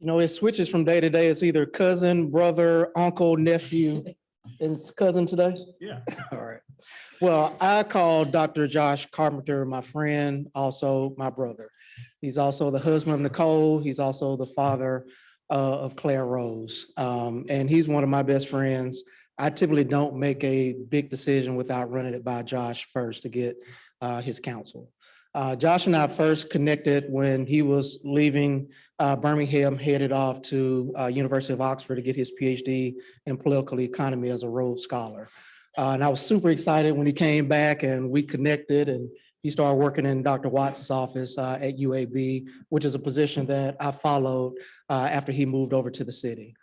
You know, it switches from day to day. It's either cousin, brother, uncle, nephew. And it's cousin today? Yeah. All right. Well, I call Dr. Josh Carpenter my friend, also my brother. He's also the husband of Nicole. He's also the father of Claire Rose. And he's one of my best friends. I typically don't make a big decision without running it by Josh first to get his counsel. Josh and I first connected when he was leaving Birmingham, headed off to University of Oxford to get his PhD in political economy as a Rhodes Scholar. And I was super excited when he came back and we connected, and he started working in Dr. Watts' office at UAB, which is a position that I followed after he moved over to the city.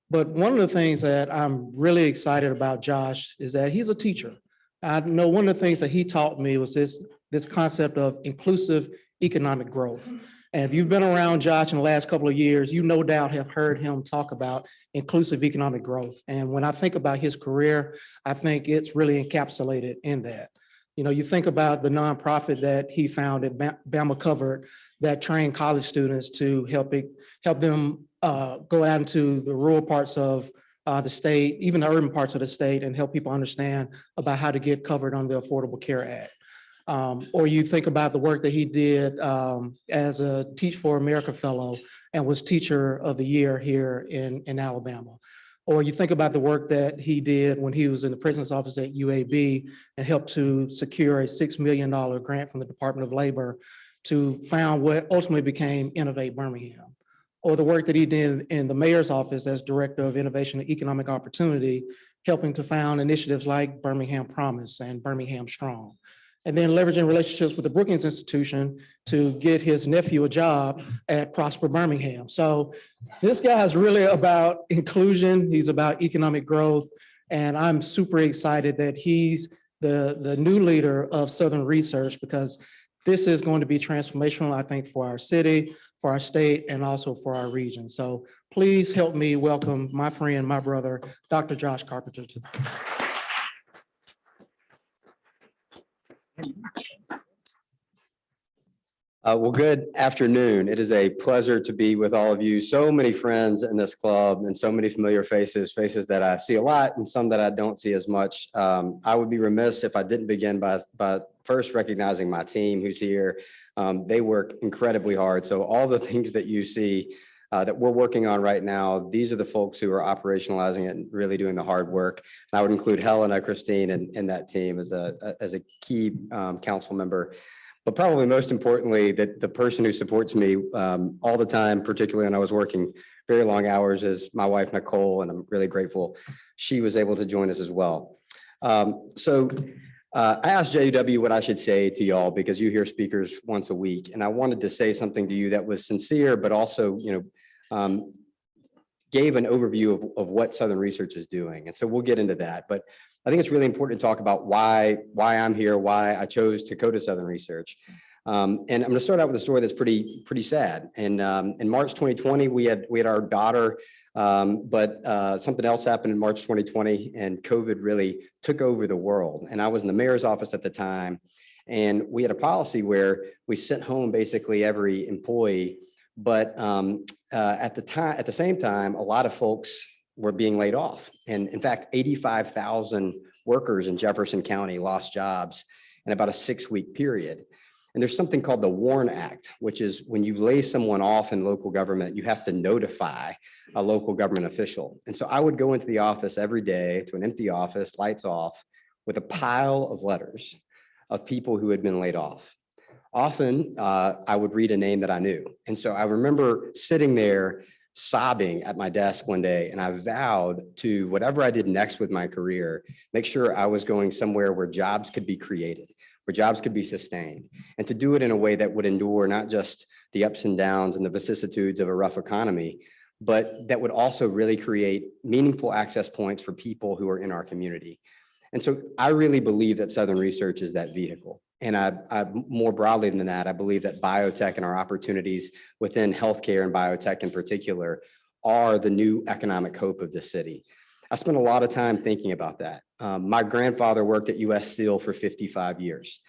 But one of the things that I'm really excited about Josh is that he's a teacher. I know one of the things that he taught me was this concept of inclusive economic growth. And if you've been around Josh in the last couple of years, you no doubt have heard him talk about inclusive economic growth. And when I think about his career, I think it's really encapsulated in that. You know, you think about the nonprofit that he founded, Bama Covered, that trained college students to help them go out into the rural parts of the state, even the urban parts of the state, and help people understand about how to get covered on the Affordable Care Act. Or you think about the work that he did as a Teach for America Fellow and was Teacher of the Year here in Alabama. Or you think about the work that he did when he was in the President's office at UAB and helped to secure a $6 million grant from the Department of Labor to found what ultimately became Innovate Birmingham. Or the work that he did in the mayor's office as Director of Innovation and Economic Opportunity, helping to found initiatives like Birmingham Promise and Birmingham Strong. And then leveraging relationships with the Brookings Institution to get his nephew a job at Prosper Birmingham. So this guy is really about inclusion. He's about economic growth. And I'm super excited that he's the new leader of Southern Research, because this is going to be transformational, I think, for our city, for our state, and also for our region. So please help me welcome my friend, my brother, Dr. Josh Carpenter to the Well, good afternoon. It is a pleasure to be with all of you. So many friends in this club and so many familiar faces that I see a lot and some that I don't see as much. I would be remiss if I didn't begin by first recognizing my team who's here. They work incredibly hard. So all the things that you see that we're working on right now, these are the folks who are operationalizing it and really doing the hard work. And I would include Helena, Christine, and that team as a key council member. But probably most importantly, that the person who supports me all the time, particularly when I was working very long hours, is my wife, Nicole, and I'm really grateful she was able to join us as well. I asked JW what I should say to y'all, because you hear speakers once a week, and I wanted to say something to you that was sincere, but also, gave an overview of what Southern Research is doing. And so we'll get into that. But I think it's really important to talk about why I'm here, why I chose to go to Southern Research. And I'm going to start out with a story that's pretty sad. And in March 2020, we had our daughter, but something else happened in March 2020, and COVID really took over the world. And I was in the mayor's office at the time, and we had a policy where we sent home basically every employee. But at the same time, a lot of folks were being laid off. And in fact, 85,000 workers in Jefferson County lost jobs in about a 6-week period. And there's something called the WARN Act, which is when you lay someone off in local government, you have to notify a local government official. And so I would go into the office every day, to an empty office, lights off, with a pile of letters of people who had been laid off. Often I would read a name that I knew. And so I remember sitting there sobbing at my desk one day, and I vowed to, whatever I did next with my career, make sure I was going somewhere where jobs could be created, where jobs could be sustained, and to do it in a way that would endure not just the ups and downs and the vicissitudes of a rough economy, but that would also really create meaningful access points for people who are in our community. And so I really believe that Southern Research is that vehicle. And I more broadly than that, I believe that biotech and our opportunities within healthcare and biotech in particular are the new economic hope of the city. I spent a lot of time thinking about that. My grandfather worked at US Steel for 55 years.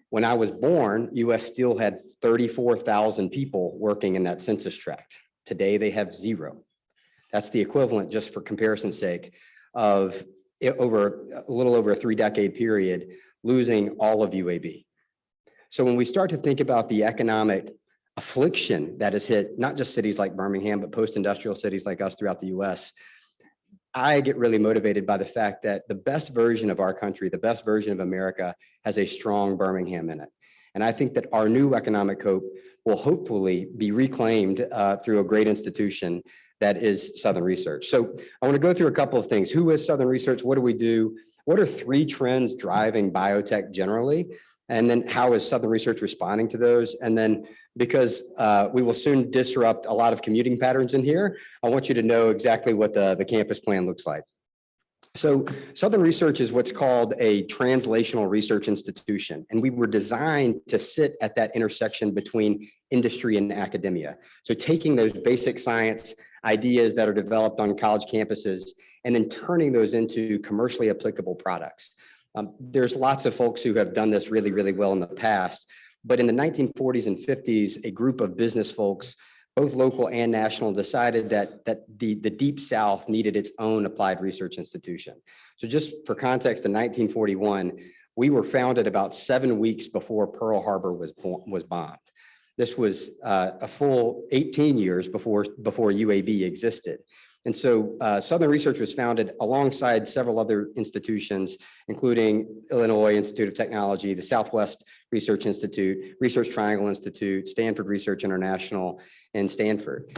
When I was born, US Steel had 34,000 people working in that census tract. Today, they have 0. That's the equivalent, just for comparison's sake, of over a little over a 3-decade period, losing all of UAB. So when we start to think about the economic affliction that has hit not just cities like Birmingham, but post-industrial cities like us throughout the US, I get really motivated by the fact that the best version of our country, the best version of America, has a strong Birmingham in it. And I think that our new economic hope will hopefully be reclaimed through a great institution that is Southern Research. So I want to go through a couple of things. Who is Southern Research? What do we do? What are 3 trends driving biotech generally? And then how is Southern Research responding to those? And then because we will soon disrupt a lot of commuting patterns in here, I want you to know exactly what the campus plan looks like. So Southern Research is what's called a translational research institution, and we were designed to sit at that intersection between industry and academia. So taking those basic science ideas that are developed on college campuses and then turning those into commercially applicable products. There's lots of folks who have done this really, really well in the past, but in the 1940s and 50s, a group of business folks, both local and national, decided that the Deep South needed its own applied research institution. So just for context, in 1941, we were founded about 7 weeks before Pearl Harbor was bombed. This was a full 18 years before UAB existed. And so Southern Research was founded alongside several other institutions, including Illinois Institute of Technology, the Southwest Research Institute, Research Triangle Institute, Stanford Research International, and Stanford.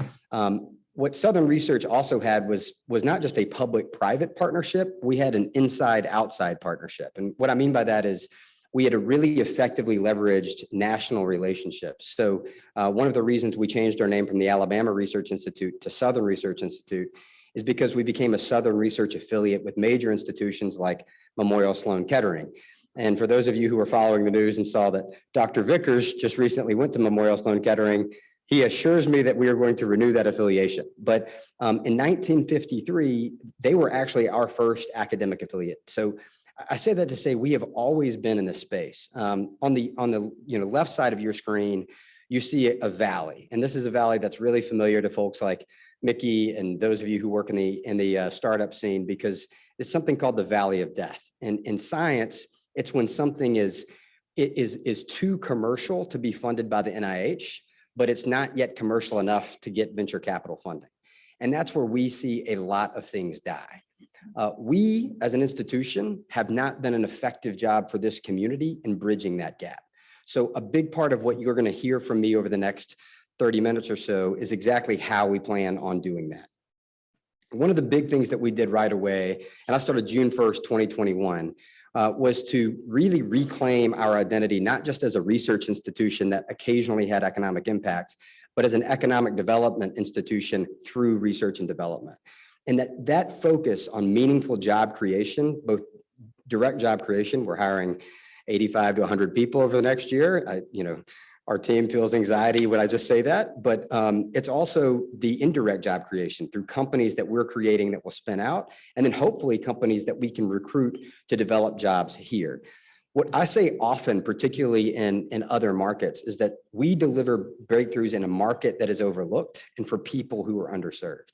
What Southern Research also had was not just a public-private partnership, we had an inside-outside partnership. And what I mean by that is we had a really effectively leveraged national relationships. So one of the reasons we changed our name from the Alabama Research Institute to Southern Research Institute is because we became a Southern Research affiliate with major institutions like Memorial Sloan Kettering. And for those of you who are following the news and saw that Dr. Vickers just recently went to Memorial Sloan Kettering, he assures me that we are going to renew that affiliation. But in 1953, they were actually our first academic affiliate. So I say that to say we have always been in this space. On the left side of your screen, you see a valley, and this is a valley that's really familiar to folks like Mickey and those of you who work in the startup scene, because it's something called the Valley of Death. And in science, it's when something is too commercial to be funded by the NIH, but it's not yet commercial enough to get venture capital funding. And that's where we see a lot of things die. We, as an institution, have not done an effective job for this community in bridging that gap. So a big part of what you're going to hear from me over the next 30 minutes or so is exactly how we plan on doing that. One of the big things that we did right away, and I started June 1st, 2021, was to really reclaim our identity, not just as a research institution that occasionally had economic impact, but as an economic development institution through research and development. And that focus on meaningful job creation, both direct job creation, we're hiring 85 to 100 people over the next year. Our team feels anxiety when I just say that, but it's also the indirect job creation through companies that we're creating that will spin out, and then hopefully companies that we can recruit to develop jobs here. What I say often, particularly in other markets, is that we deliver breakthroughs in a market that is overlooked and for people who are underserved.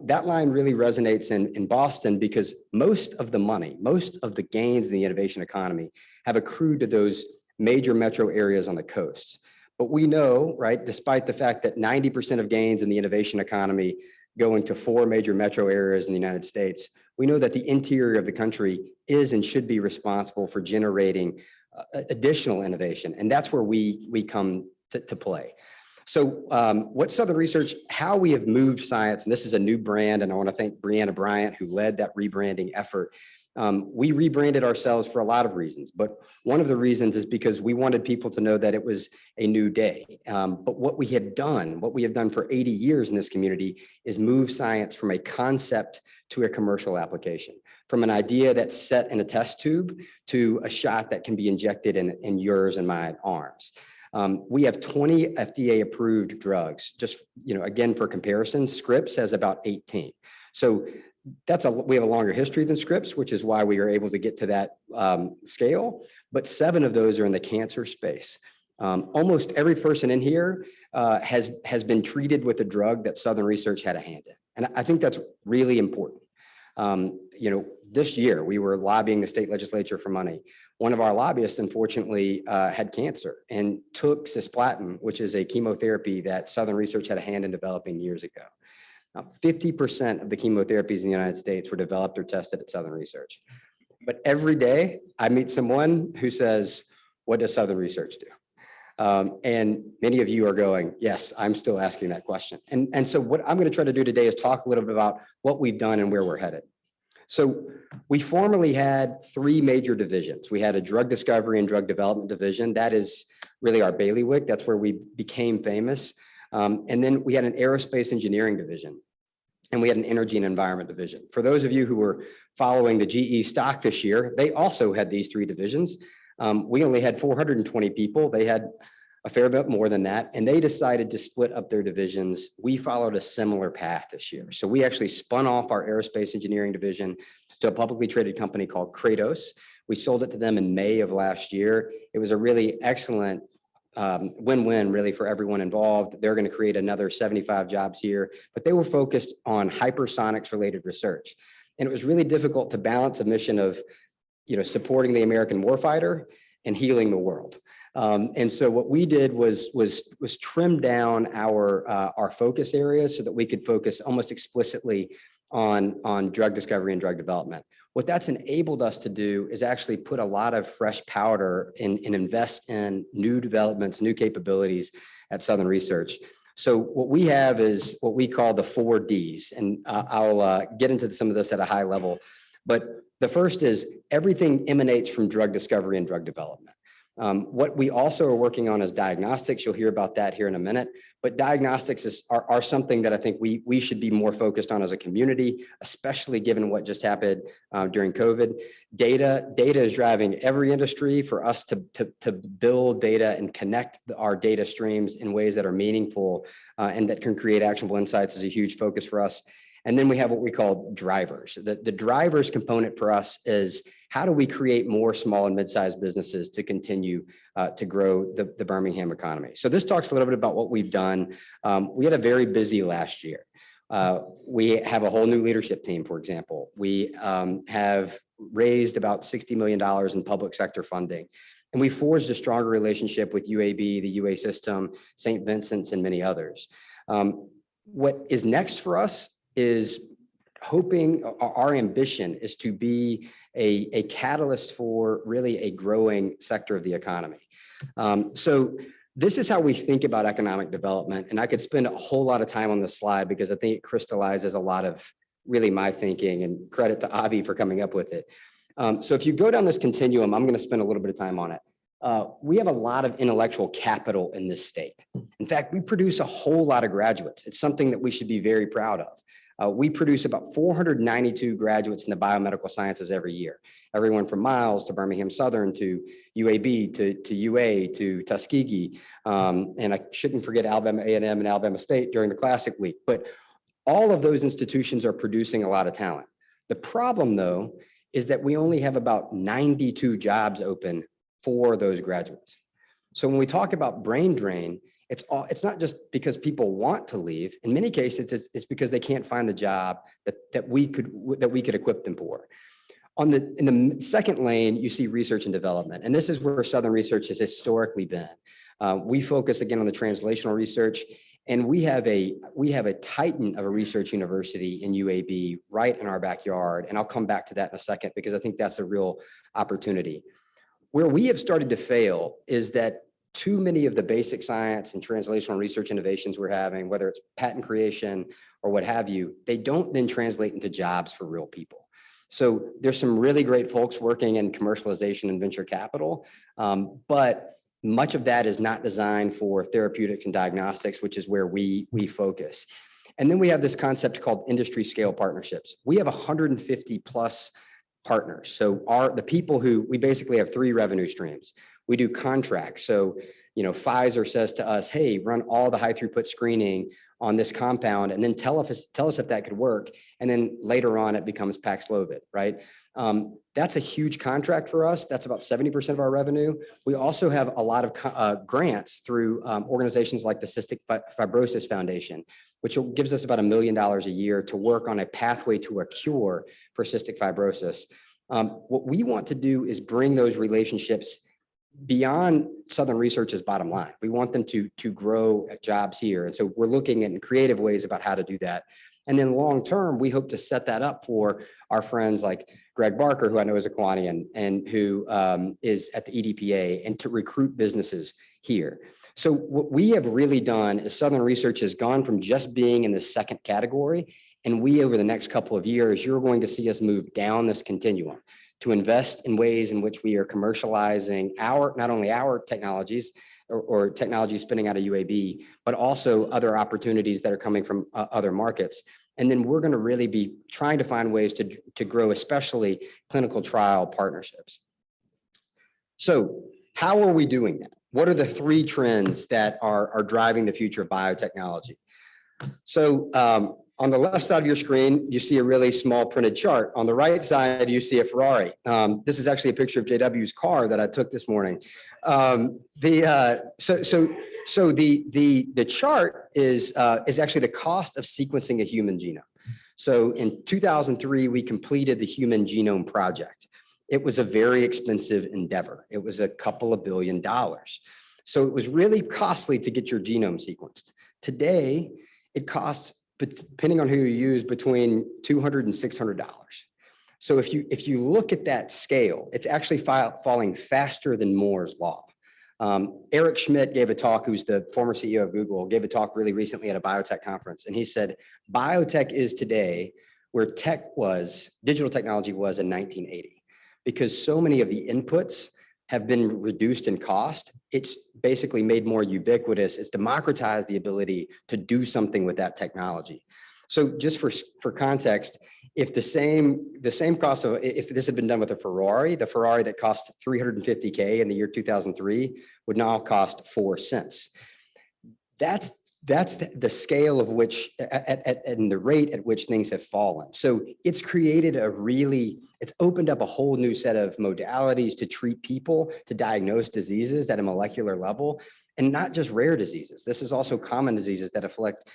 That line really resonates in Boston because most of the money, most of the gains in the innovation economy have accrued to those major metro areas on the coast. But we know, right, despite the fact that 90% of gains in the innovation economy go into 4 major metro areas in the United States, we know that the interior of the country is and should be responsible for generating additional innovation. And that's where we come to play. So what Southern Research, how we have moved science, and this is a new brand, and I want to thank Brianna Bryant, who led that rebranding effort. We rebranded ourselves for a lot of reasons, but one of the reasons is because we wanted people to know that it was a new day. But what we have done for 80 years in this community is move science from a concept to a commercial application, from an idea that's set in a test tube to a shot that can be injected in yours and my arms. We have 20 FDA approved drugs. Just, again, for comparison, Scripps has about 18. So we have a longer history than Scripps, which is why we are able to get to that scale. But 7 of those are in the cancer space. Almost every person in here has been treated with a drug that Southern Research had a hand in. And I think that's really important. This year we were lobbying the state legislature for money. One of our lobbyists, unfortunately, had cancer and took cisplatin, which is a chemotherapy that Southern Research had a hand in developing years ago. Now, 50% of the chemotherapies in the United States were developed or tested at Southern Research. But every day I meet someone who says, what does Southern Research do? And many of you are going, yes, I'm still asking that question. And so what I'm going to try to do today is talk a little bit about what we've done and where we're headed. So we formerly had three major divisions. We had a drug discovery and drug development division. That is really our bailiwick. That's where we became famous. And then we had an aerospace engineering division, and we had an energy and environment division. For those of you who were following the GE stock this year, they also had these three divisions. We only had 420 people. They had a fair bit more than that, and they decided to split up their divisions. We followed a similar path this year. So we actually spun off our aerospace engineering division to a publicly traded company called Kratos. We sold it to them in May of last year. It was a really excellent win-win really for everyone involved. They're going to create another 75 jobs here, but they were focused on hypersonics related research. And it was really difficult to balance a mission of, supporting the American warfighter and healing the world. And so what we did was trim down our focus areas so that we could focus almost explicitly on drug discovery and drug development. What that's enabled us to do is actually put a lot of fresh powder and invest in new developments, new capabilities at Southern Research. So what we have is what we call the 4 Ds, and I'll get into some of this at a high level. But the first is everything emanates from drug discovery and drug development. What we also are working on is diagnostics. You'll hear about that here in a minute, but diagnostics are something that I think we should be more focused on as a community, especially given what just happened during COVID. Data is driving every industry. For us to build data and connect our data streams in ways that are meaningful and that can create actionable insights is a huge focus for us. And then we have what we call drivers. The drivers component for us is how do we create more small and mid-sized businesses to continue to grow the Birmingham economy? So this talks a little bit about what we've done. We had a very busy last year. We have a whole new leadership team, for example. We have raised about $60 million in public sector funding. And we forged a stronger relationship with UAB, the UA system, St. Vincent's, and many others. What is next for us is hoping, our ambition is to be a catalyst for really a growing sector of the economy. So this is how we think about economic development. And I could spend a whole lot of time on this slide because I think it crystallizes a lot of really my thinking, and credit to Avi for coming up with it. So if you go down this continuum, I'm going to spend a little bit of time on it. We have a lot of intellectual capital in this state. In fact, we produce a whole lot of graduates. It's something that we should be very proud of. We produce about 492 graduates in the biomedical sciences every year. Everyone from Miles to Birmingham Southern to UAB to UA to Tuskegee. And I shouldn't forget Alabama A&M and Alabama State during the Classic Week. But all of those institutions are producing a lot of talent. The problem, though, is that we only have about 92 jobs open for those graduates. So when we talk about brain drain, it's not just because people want to leave. In many cases, it's because they can't find the job that we could equip them for. In the second lane, you see research and development, and this is where Southern Research has historically been. We focus again on the translational research, and we have a titan of a research university in UAB right in our backyard, and I'll come back to that in a second because I think that's a real opportunity. Where we have started to fail is that too many of the basic science and translational research innovations we're having, whether it's patent creation or what have you, they don't then translate into jobs for real people. So there's some really great folks working in commercialization and venture capital, but much of that is not designed for therapeutics and diagnostics, which is where we focus. And then we have this concept called industry scale partnerships. We have 150 plus partners. So the people who, we basically have 3 revenue streams. We do contracts. So, Pfizer says to us, hey, run all the high throughput screening on this compound and then tell us if that could work. And then later on it becomes Paxlovid, right? That's a huge contract for us. That's about 70% of our revenue. We also have a lot of grants through organizations like the Cystic Fibrosis Foundation, which gives us about $1 million a year to work on a pathway to a cure for cystic fibrosis. What we want to do is bring those relationships beyond Southern Research's bottom line. We want them to grow jobs here. And so we're looking at creative ways about how to do that. And then long term, we hope to set that up for our friends like Greg Barker, who I know is a Quantian and who is at the EDPA, and to recruit businesses here. So what we have really done is Southern Research has gone from just being in the second category. And we, over the next couple of years, you're going to see us move down this continuum to invest in ways in which we are commercializing not only our technologies or technologies spinning out of UAB, but also other opportunities that are coming from other markets. And then we're going to really be trying to find ways to grow, especially clinical trial partnerships. So how are we doing that? What are the three trends that are driving the future of biotechnology? So on the left side of your screen, you see a really small printed chart. On the right side, you see a Ferrari. This is actually a picture of JW's car that I took this morning. The chart is actually the cost of sequencing a human genome. So in 2003, we completed the Human Genome Project. It was a very expensive endeavor. It was a couple of $1 billion. So it was really costly to get your genome sequenced. Today, it costs, depending on who you use, between $200 and $600. So if you look at that scale, it's actually falling faster than Moore's law. Eric Schmidt gave a talk, who's the former CEO of Google, gave a talk really recently at a biotech conference. And he said, biotech is today where digital technology was in 1980, because so many of the inputs have been reduced in cost. It's basically made more ubiquitous. It's democratized the ability to do something with that technology. So just for context, if the same cost of, if this had been done with a Ferrari, the Ferrari that cost $350K in the year 2003 would now cost 4 cents. That's the scale of which, and the rate at which things have fallen. So it's created it's opened up a whole new set of modalities to treat people, to diagnose diseases at a molecular level, and not just rare diseases. This is also common diseases that affect,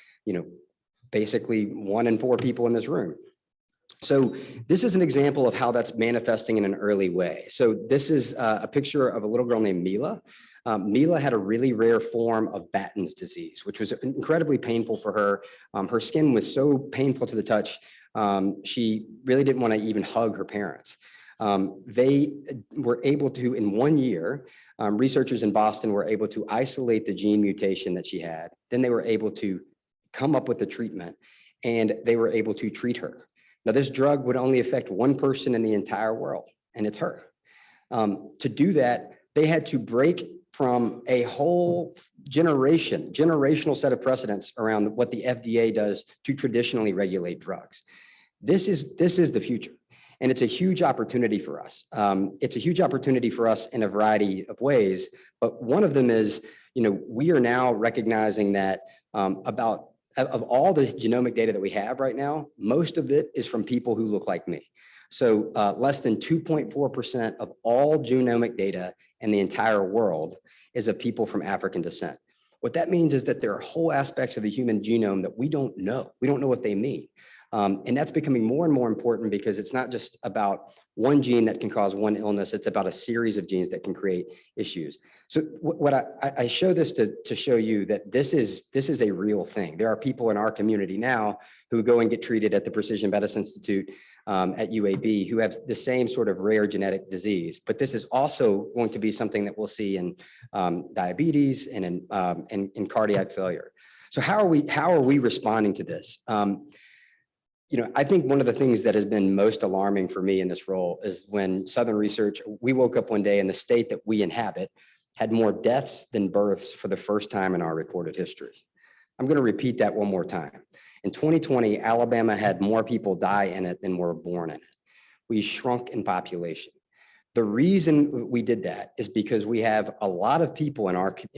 basically 1 in 4 people in this room. So this is an example of how that's manifesting in an early way. So this is a picture of a little girl named Mila. Mila had a really rare form of Batten's disease, which was incredibly painful for her. Her skin was so painful to the touch, she really didn't want to even hug her parents. They were able to, in 1 year, researchers in Boston were able to isolate the gene mutation that she had. Then they were able to come up with a treatment, and they were able to treat her. Now, this drug would only affect 1 person in the entire world, and it's her. To do that, they had to break from a whole generational set of precedents around what the FDA does to traditionally regulate drugs. This is the future, and it's a huge opportunity for us. It's a huge opportunity for us in a variety of ways, but one of them is, we are now recognizing that of all the genomic data that we have right now, most of it is from people who look like me. So less than 2.4% of all genomic data in the entire world is of people from African descent. What that means is that there are whole aspects of the human genome that we don't know. We don't know what they mean. And that's becoming more and more important, because it's not just about one gene that can cause one illness. It's about a series of genes that can create issues. So what I show this to show you that this is a real thing. There are people in our community now who go and get treated at the Precision Medicine Institute at UAB who have the same sort of rare genetic disease. But this is also going to be something that we'll see in diabetes and in cardiac failure. So how are we responding to this? I think one of the things that has been most alarming for me in this role is when Southern Research, we woke up one day and the state that we inhabit had more deaths than births for the first time in our recorded history. I'm going to repeat that one more time. In 2020, Alabama had more people die in it than were born in it. We shrunk in population. The reason we did that is because we have a lot of people in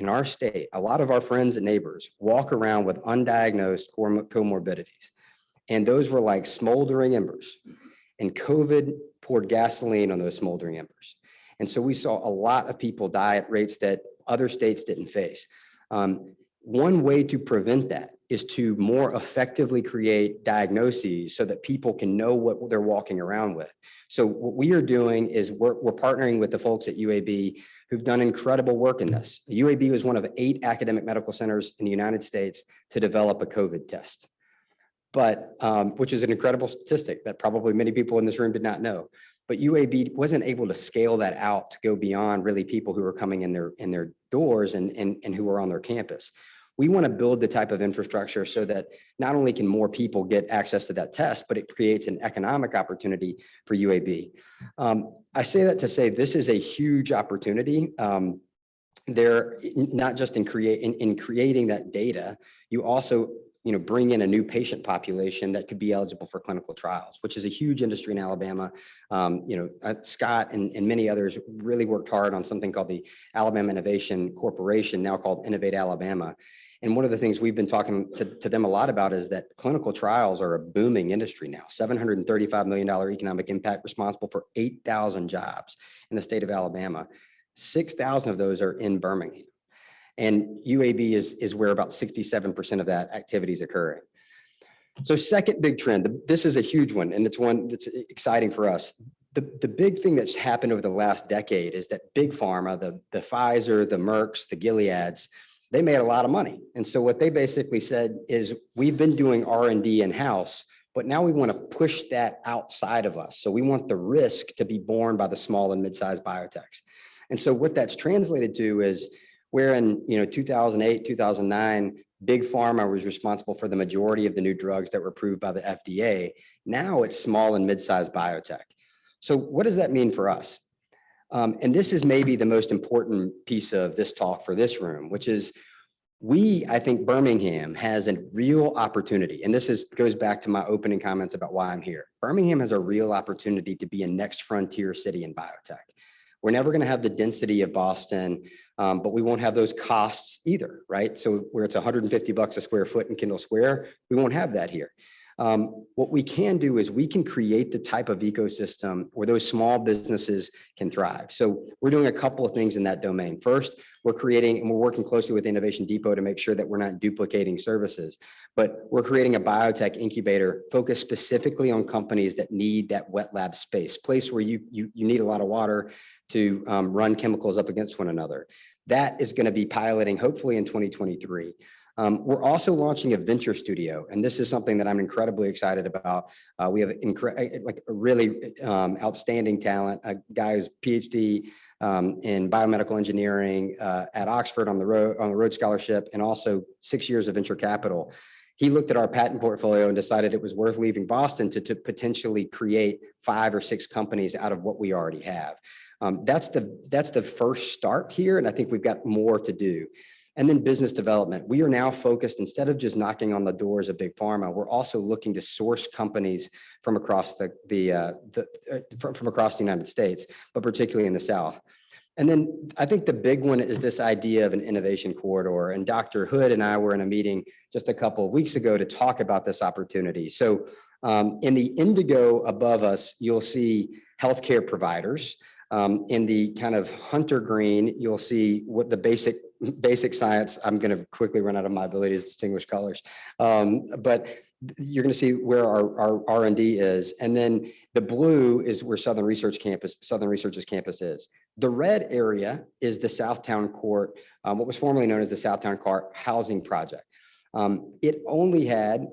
our state, a lot of our friends and neighbors walk around with undiagnosed comorbidities. And those were like smoldering embers. and COVID poured gasoline on those smoldering embers. And so we saw a lot of people die at rates that other states didn't face. One way to prevent that is to more effectively create diagnoses so that people can know what they're walking around with. So what we are doing is we're partnering with the folks at UAB who've done incredible work in this. UAB was one of 8 academic medical centers in the United States to develop a COVID test, but which is an incredible statistic that probably many people in this room did not know. But UAB wasn't able to scale that out to go beyond really people who were coming in their doors and who were on their campus. We want to build the type of infrastructure so that not only can more people get access to that test, but it creates an economic opportunity for UAB. I say that to say this is a huge opportunity. They're not just in creating that data, you also bring in a new patient population that could be eligible for clinical trials, which is a huge industry in Alabama. Scott and many others really worked hard on something called the Alabama Innovation Corporation, now called Innovate Alabama. And one of the things we've been talking to them a lot about is that clinical trials are a booming industry now. $735 million economic impact, responsible for 8,000 jobs in the state of Alabama. 6,000 of those are in Birmingham. And UAB is where about 67% of that activity is occurring. So second big trend, this is a huge one, and it's one that's exciting for us. The big thing that's happened over the last decade is that big pharma, the Pfizer, the Mercks, the Gileads, they made a lot of money. And so what they basically said is, we've been doing R&D in-house, but now we want to push that outside of us. So we want the risk to be borne by the small and mid-sized biotechs. And so what that's translated to is, where in 2008, 2009, big pharma was responsible for the majority of the new drugs that were approved by the FDA. Now it's small and mid-sized biotech. So what does that mean for us? And this is maybe the most important piece of this talk for this room, which is I think Birmingham has a real opportunity. And this goes back to my opening comments about why I'm here. Birmingham has a real opportunity to be a next frontier city in biotech. We're never going to have the density of Boston, but we won't have those costs either, right? So where it's $150 a square foot in Kendall Square, we won't have that here. What we can do is we can create the type of ecosystem where those small businesses can thrive. So we're doing a couple of things in that domain. First, we're creating, and we're working closely with Innovation Depot to make sure that we're not duplicating services, but we're creating a biotech incubator focused specifically on companies that need that wet lab space, place where you need a lot of water to run chemicals up against one another. That is going to be piloting hopefully in 2023. We're also launching a venture studio, and this is something that I'm incredibly excited about. We have a really outstanding talent, a guy who's PhD in biomedical engineering at Oxford on the Rhodes Scholarship, and also 6 years of venture capital. He looked at our patent portfolio and decided it was worth leaving Boston to potentially create 5 or 6 companies out of what we already have. That's the first start here, and I think we've got more to do. And then business development. We are now focused, instead of just knocking on the doors of big pharma, we're also looking to source companies from across from across the United States, but particularly in the South. And then I think the big one is this idea of an innovation corridor. And Dr. Hood and I were in a meeting just a couple of weeks ago to talk about this opportunity. So in the indigo above us, you'll see healthcare providers. In the kind of hunter green, you'll see what the basic science. I'm going to quickly run out of my ability to distinguish colors, but you're going to see where our R&D is. And then the blue is where Southern Research's campus is. The red area is the Southtown Court, what was formerly known as the Southtown Court Housing Project. It only had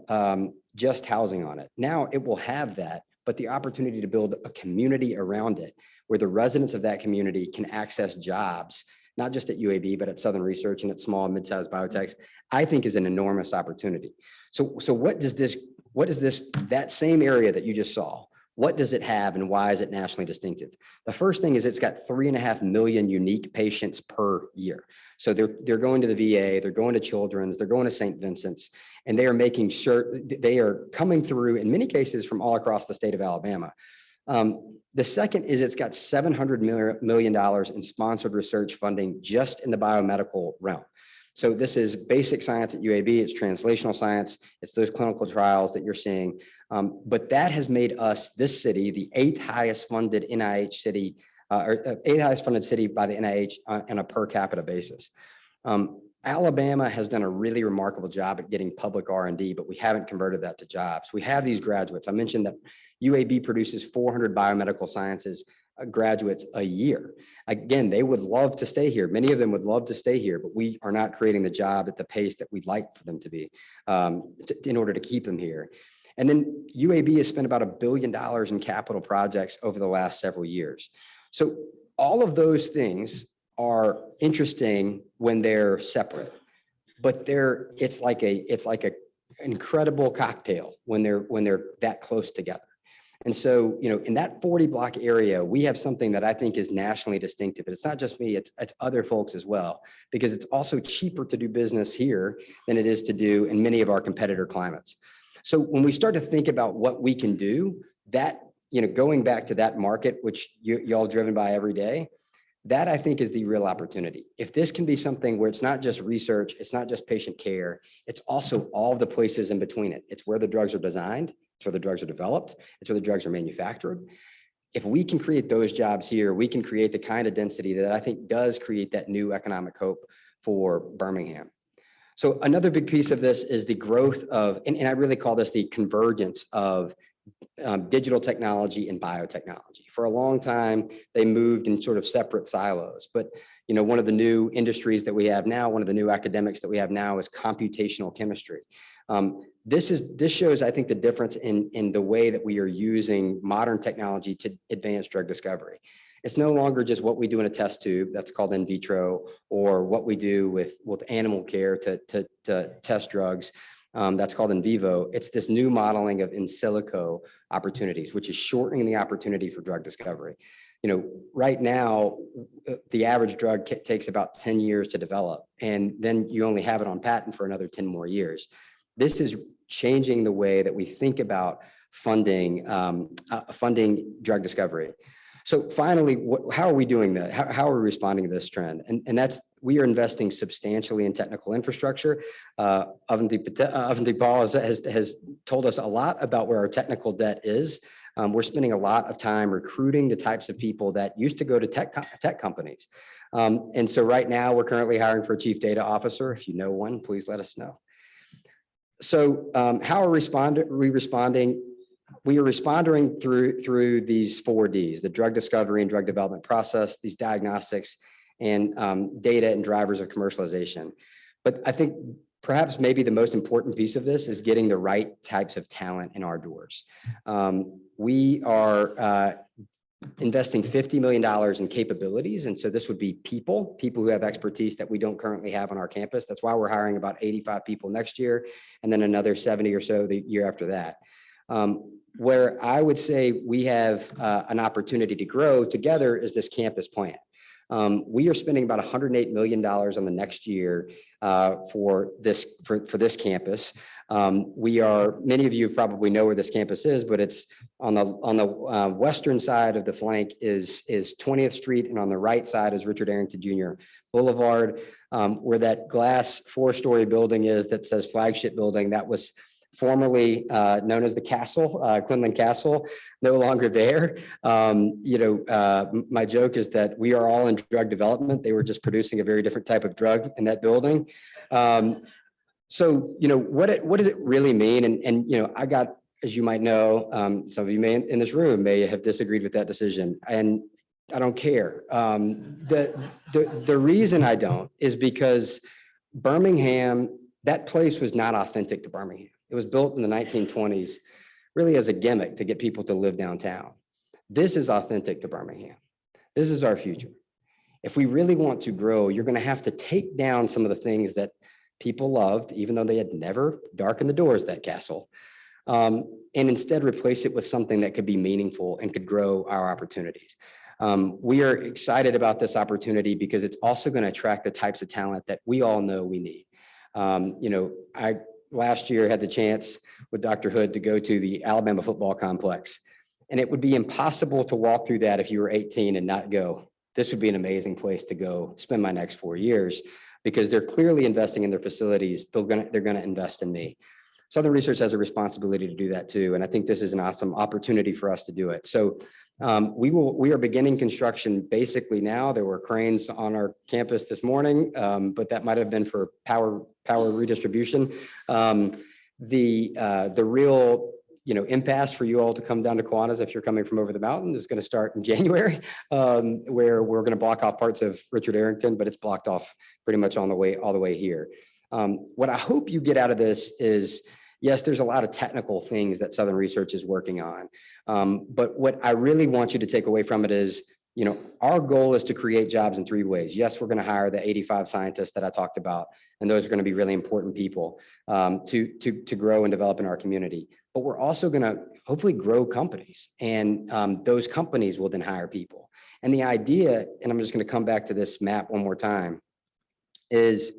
just housing on it. Now it will have that, but the opportunity to build a community around it, where the residents of that community can access jobs, not just at UAB, but at Southern Research and at small and mid-sized biotechs, I think is an enormous opportunity. So what does that same area that you just saw, what does it have and why is it nationally distinctive? The first thing is it's got 3.5 million unique patients per year. So they're going to the VA, they're going to Children's, they're going to St. Vincent's, and they are making sure they are coming through, in many cases, from all across the state of Alabama. The second is it's got $700 million in sponsored research funding just in the biomedical realm. So this is basic science at UAB. It's translational science. It's those clinical trials that you're seeing. But that has made us, this city, the 8th highest funded NIH city, or 8th highest funded city by the NIH on a per capita basis. Alabama has done a really remarkable job at getting public R&D, but we haven't converted that to jobs. We have these graduates. I mentioned that UAB produces 400 biomedical sciences graduates a year. Again, they would love to stay here. Many of them would love to stay here, but we are not creating the job at the pace that we'd like for them to be in order to keep them here. And then UAB has spent about $1 billion in capital projects over the last several years. So all of those things are interesting when they're separate, but it's like an incredible cocktail when they're that close together. And so, in that 40 block area, we have something that I think is nationally distinctive. But it's not just me, it's other folks as well, because it's also cheaper to do business here than it is to do in many of our competitor climates. So when we start to think about what we can do, that, going back to that market, which y'all driven by every day, that I think is the real opportunity. If this can be something where it's not just research, it's not just patient care, it's also all the places in between it. It's where the drugs are designed, it's where the drugs are developed, it's where the drugs are manufactured. If we can create those jobs here, we can create the kind of density that I think does create that new economic hope for Birmingham. So another big piece of this is the growth of, and I really call this the convergence of digital technology and biotechnology. For a long time, they moved in sort of separate silos. But one of the new industries that we have now, one of the new academics that we have now is computational chemistry. This shows, I think, the difference in the way that we are using modern technology to advance drug discovery. It's no longer just what we do in a test tube, that's called in vitro, or what we do with animal care to test drugs. That's called in vivo. It's this new modeling of in silico opportunities, which is shortening the opportunity for drug discovery. Right now, the average drug takes about 10 years to develop, and then you only have it on patent for another 10 more years. This is changing the way that we think about funding drug discovery. So finally, how are we doing that? How are we responding to this trend? And that's, we are investing substantially in technical infrastructure. Avanti Paul has told us a lot about where our technical debt is. We're spending a lot of time recruiting the types of people that used to go to tech companies. And so right now we're currently hiring for a chief data officer. If you know one, please let us know. So how are we responding? We are responding through these 4 Ds, the drug discovery and drug development process, these diagnostics, and data and drivers of commercialization. But I think perhaps maybe the most important piece of this is getting the right types of talent in our doors. We are investing $50 million in capabilities. And so this would be people who have expertise that we don't currently have on our campus. That's why we're hiring about 85 people next year, and then another 70 or so the year after that. Where I would say we have an opportunity to grow together is this campus plan. We are spending about $108 million on the next year for this campus. Many of you probably know where this campus is, but it's on the western side of the flank is 20th Street, and on the right side is Richard Arrington Jr. Boulevard, where that glass 4-story building is that says flagship building. That was formerly known as the Castle, Quinlan Castle, no longer there. My joke is that we are all in drug development. They were just producing a very different type of drug in that building. So, what does it really mean? And I got, as you might know, some of you in this room may have disagreed with that decision, and I don't care. The reason I don't is because Birmingham, that place was not authentic to Birmingham. It was built in the 1920s, really as a gimmick to get people to live downtown. This is authentic to Birmingham. This is our future. If we really want to grow, you're going to have to take down some of the things that people loved, even though they had never darkened the doors of that castle, and instead replace it with something that could be meaningful and could grow our opportunities. We are excited about this opportunity because it's also going to attract the types of talent that we all know we need. I last year had the chance with Dr. Hood to go to the Alabama football complex, and it would be impossible to walk through that if you were 18 and not go. This would be an amazing place to go spend my next 4 years. because they're clearly investing in their facilities. They're gonna invest in me. Southern Research has a responsibility to do that too. And I think this is an awesome opportunity for us to do it. So we are beginning construction basically now. There were cranes on our campus this morning, but that might have been for power redistribution. The real impasse for you all to come down to Kiwanis if you're coming from over the mountain is going to start in January, where we're going to block off parts of Richard Arrington, but it's blocked off pretty much all the way here. What I hope you get out of this is, yes, there's a lot of technical things that Southern Research is working on. But what I really want you to take away from it is, our goal is to create jobs in 3 ways. Yes, we're going to hire the 85 scientists that I talked about, and those are going to be really important people to grow and develop in our community. But we're also going to hopefully grow companies, and those companies will then hire people. And the idea, and I'm just going to come back to this map one more time, is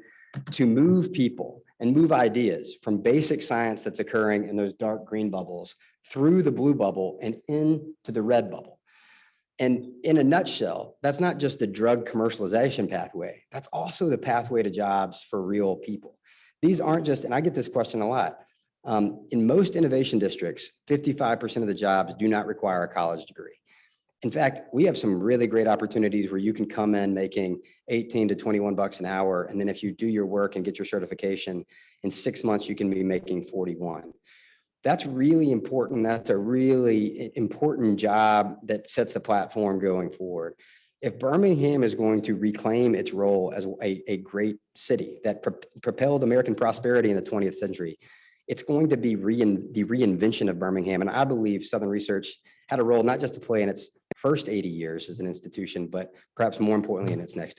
to move people and move ideas from basic science that's occurring in those dark green bubbles through the blue bubble and into the red bubble. And in a nutshell, that's not just the drug commercialization pathway. That's also the pathway to jobs for real people. These aren't just, and I get this question a lot. In most innovation districts, 55% of the jobs do not require a college degree. In fact, we have some really great opportunities where you can come in making 18 to 21 bucks an hour. And then if you do your work and get your certification, in 6 months, you can be making 41. That's really important. That's a really important job that sets the platform going forward. If Birmingham is going to reclaim its role as a great city that propelled American prosperity in the 20th century, it's going to be the reinvention of Birmingham. And I believe Southern Research had a role not just to play in its first 80 years as an institution, but perhaps more importantly in its next 80.